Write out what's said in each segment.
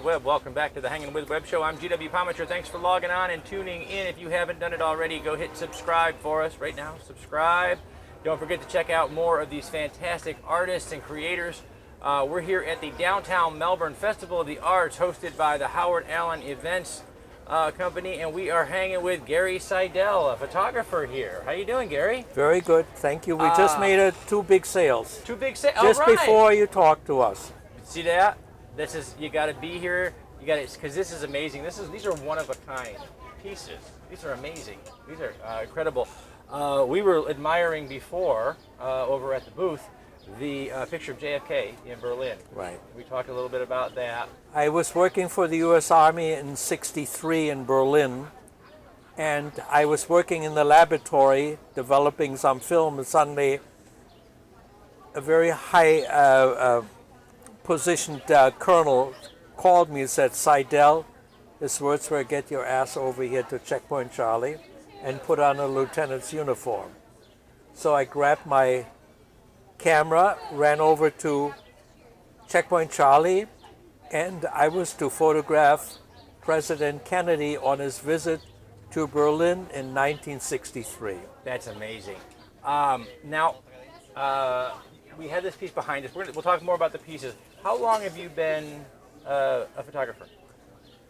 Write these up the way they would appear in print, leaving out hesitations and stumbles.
Web. Welcome back to the Hangin With Web Show. I'm GW Pomacher. Thanks for logging on and tuning in. If you haven't done it already, go hit subscribe for us right now. Subscribe. Don't forget to check out more of these fantastic artists and creators. We're here at the downtown Melbourne Festival of the Arts, hosted by the Howard Allen Events Company, and we are hanging with Garry Seidel, a photographer here. How you doing, Garry? Very good, thank you. We just made two big sales. Two big sales. Just right. Before you talk to us. See that? This is, you got to be here. You got to, because this is amazing. These are one of a kind pieces. These are amazing. These are incredible. We were admiring before over at the booth the picture of JFK in Berlin. Right. We talked a little bit about that. I was working for the U.S. Army in '63 in Berlin, and I was working in the laboratory developing some film, and suddenly a very high positioned colonel called me and said, "Seidel," his words were, "get your ass over here to Checkpoint Charlie and put on a lieutenant's uniform." So I grabbed my camera, ran over to Checkpoint Charlie, and I was to photograph President Kennedy on his visit to Berlin in 1963. That's amazing. Now, we had this piece behind us. We'll talk more about the pieces. How long have you been a photographer?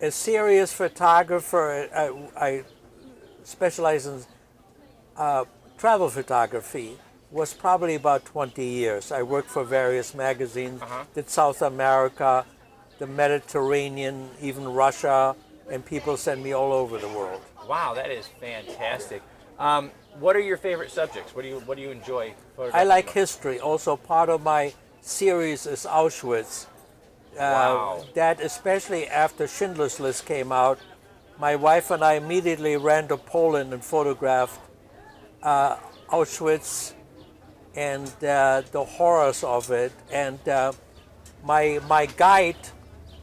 A serious photographer. I specialize in travel photography. Was probably about 20 years. I worked for various magazines, did South America, the Mediterranean, even Russia, and people send me all over the world. Wow, that is fantastic. What are your favorite subjects? What do you enjoy photographing? I like history. Also, part of my series is Auschwitz. Wow. That, especially after Schindler's List came out, my wife and I immediately ran to Poland and photographed Auschwitz and the horrors of it. And my guide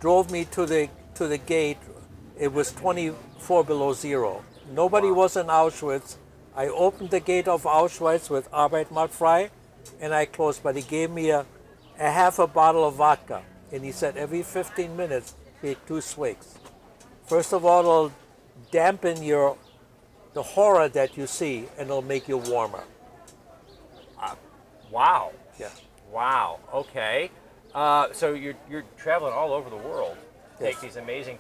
drove me to the gate. It was 24 below zero. Nobody was in Auschwitz. I opened the gate of Auschwitz with Arbeit macht frei, and I closed. But he gave me a half a bottle of vodka, and he said every 15 minutes take 2 swigs. First of all, it'll dampen the horror that you see, and it'll make you warmer. Wow. Yeah. Wow. Okay. So you're traveling all over the world to take these amazing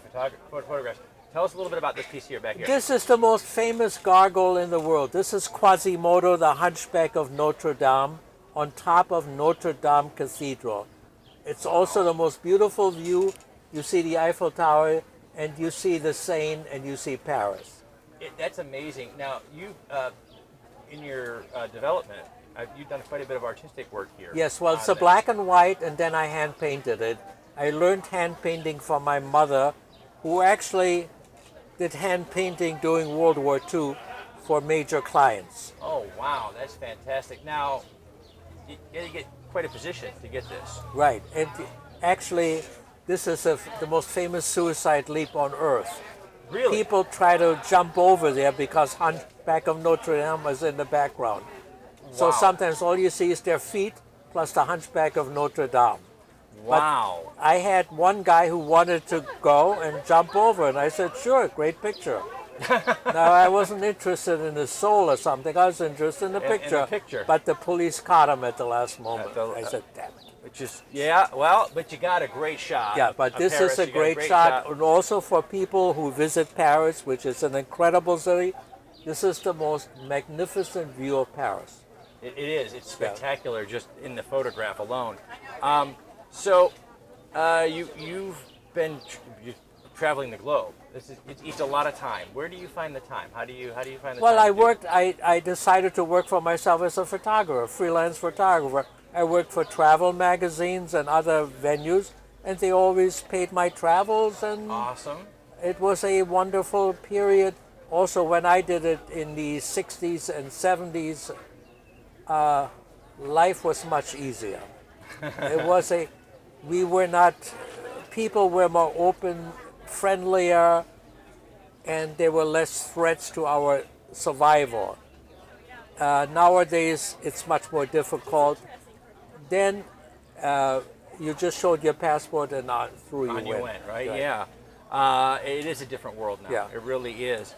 photographs. Tell us a little bit about this piece here back here. This is the most famous gargoyle in the world. This is Quasimodo, the Hunchback of Notre Dame, on top of Notre Dame Cathedral. It's also the most beautiful view. You see the Eiffel Tower, and you see the Seine, and you see Paris. That's amazing. Now, you, in your development, you've done quite a bit of artistic work here. Yes, well, it's a black and white, and then I hand painted it. I learned hand painting from my mother, who actually did hand painting during World War II for major clients. Oh, wow, that's fantastic. Now, you get quite a position to get this. Right, and actually, this is the most famous suicide leap on Earth. Really? People try to jump over there because Hunchback of Notre Dame is in the background. Wow. So sometimes all you see is their feet plus the Hunchback of Notre Dame. Wow. But I had one guy who wanted to go and jump over, and I said, sure, great picture. Now, I wasn't interested in his soul or something. I was interested in the picture. In the picture. But the police caught him at the last moment. I said, damn it. Which is, yeah, well, but you got a great shot. Yeah, but this Paris. is a You got great shot. And also for people who visit Paris, which is an incredible city, this is the most magnificent view of Paris. It is. It's spectacular just in the photograph alone. So you've been traveling the globe. It's a lot of time. Where do you find the time? How do you find the time? Well, I decided to work for myself as a photographer, freelance photographer. I worked for travel magazines and other venues, and they always paid my travels, and awesome. It was a wonderful period also when I did it in the 60s and 70s, life was much easier. It was we were not, people were more open, friendlier, and there were less threats to our survival. Nowadays, it's much more difficult. Then you just showed your passport and through you On you went. went, right? Right. Yeah. It is a different world now. Yeah. It really is.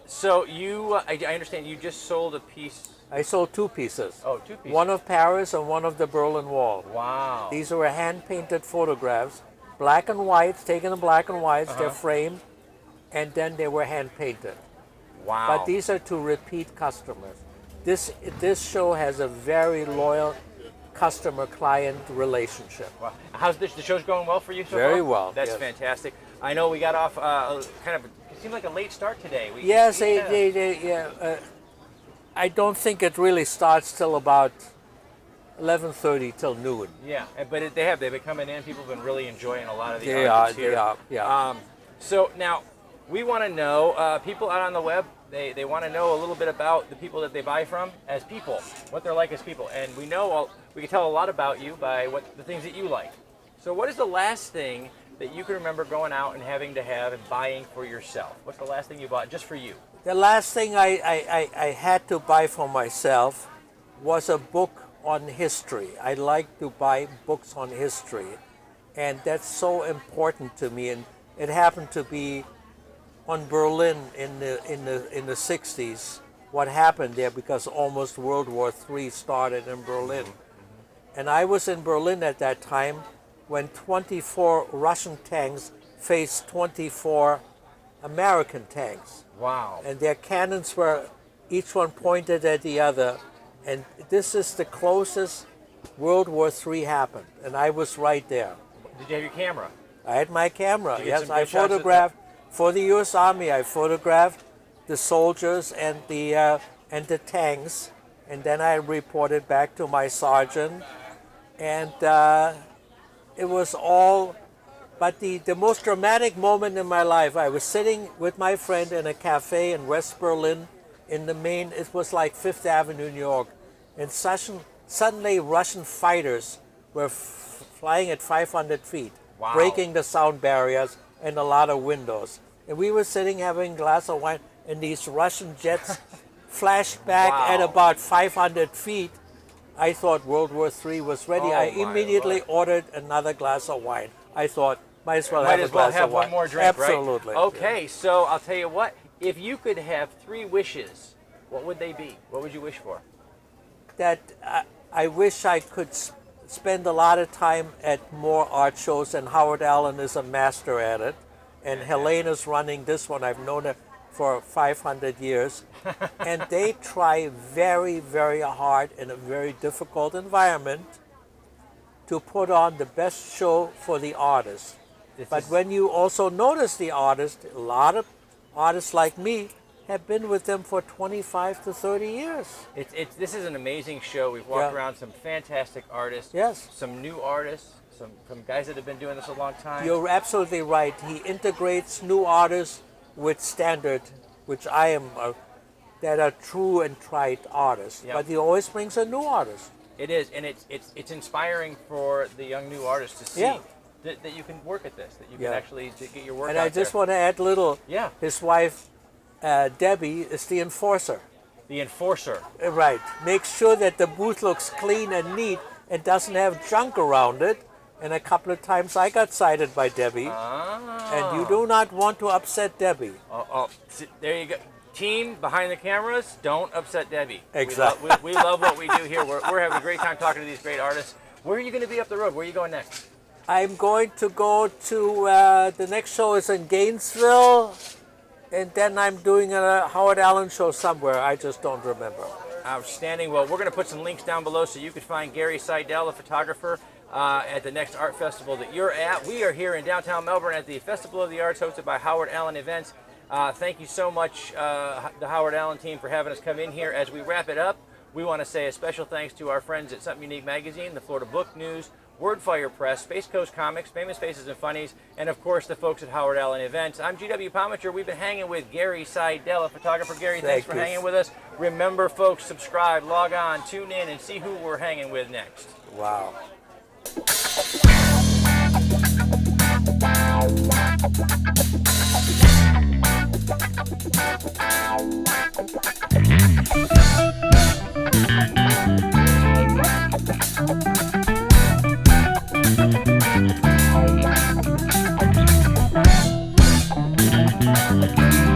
So I understand you just sold a piece. I sold 2 pieces. Oh, 2 pieces. One of Paris and one of the Berlin Wall. Wow. These were hand-painted photographs, black and white, taken in black and whites. They're framed, and then they were hand-painted. Wow. But these are to repeat customers. This show has a very loyal customer-client relationship. Wow. How's the show's going well for you so far? Very well, That's yes. fantastic. I know we got off kind of, it seemed like a late start today. Yes, Yeah. I don't think it really starts till about 11:30 till noon. Yeah, but they've been coming in. People have been really enjoying a lot of the They artists are, here. they are, yeah. So now, we want to know, people out on the web, they want to know a little bit about the people that they buy from as people, what they're like as people. And we can tell a lot about you by the things that you like. So what is the last thing that you can remember going out and having to have and buying for yourself? What's the last thing you bought just for you? The last thing I had to buy for myself was a book on history. I like to buy books on history, and that's so important to me. And it happened to be on Berlin in the 60s. What happened there, because almost World War III started in Berlin, and I was in Berlin at that time when 24 Russian tanks faced 24 American tanks. Wow. And their cannons were each one pointed at the other. And this is the closest World War III happened. And I was right there. Did you have your camera? I had my camera. Did you get Yes, some I good shots of photographed for the U.S. Army. I photographed the soldiers and the tanks. And then I reported back to my sergeant. And it was all. But the most dramatic moment in my life, I was sitting with my friend in a cafe in West Berlin in the main, it was like Fifth Avenue, New York. And suddenly Russian fighters were flying at 500 feet, Wow. breaking the sound barriers and a lot of windows. And we were sitting having a glass of wine, and these Russian jets flashed back Wow. at about 500 feet. I thought World War III was ready. Oh, I my immediately Lord. ordered another glass of wine. I thought, might as well Might have as a well glass have of wine. one more drink, Absolutely. right? Okay, so I'll tell you what. If you could have 3 wishes, what would they be? What would you wish for? That I wish I could spend a lot of time at more art shows, and Howard Allen is a master at it. And Helena's running this one. I've known her for 500 years. And they try very, very hard in a very difficult environment to put on the best show for the artist. But when you also notice the artist, a lot of artists like me have been with them for 25 to 30 years. This is an amazing show. We've walked Yeah. around some fantastic artists. Yes. Some new artists. Some guys that have been doing this a long time. You're absolutely right. He integrates new artists with standard, which I am, that are true and tried artists. Yep. But he always brings a new artist. It is, and it's inspiring for the young new artists to see Yeah. that you can work at this, that you can Yeah. actually get your work And out I just there. want to add a little. Yeah. His wife, Debbie, is the enforcer. The enforcer. Right. Make sure that the booth looks clean and neat and doesn't have junk around it. And a couple of times I got cited by Debbie. Ah. And you do not want to upset Debbie. There you go. Team behind the cameras, don't upset Debbie. Exactly. We love what we do here. We're having a great time talking to these great artists. Where are you going to be up the road? Where are you going next? I'm going to go to, the next show is in Gainesville. And then I'm doing a Howard Allen show somewhere. I just don't remember. Outstanding. Well, we're going to put some links down below so you can find Garry Seidel, a photographer, at the next art festival that you're at. We are here in downtown Melbourne at the Festival of the Arts hosted by Howard Allen Events. Thank you so much, the Howard Allen team, for having us come in here. As we wrap it up, we want to say a special thanks to our friends at Something Unique Magazine, the Florida Book News, Wordfire Press, Space Coast Comics, Famous Faces and Funnies, and of course the folks at Howard Allen Events. I'm GW Pomacher. We've been hanging with Garry Seidel, a photographer. Gary, thanks for hanging with us. Remember, folks, subscribe, log on, tune in, and see who we're hanging with next. Wow. Thank you.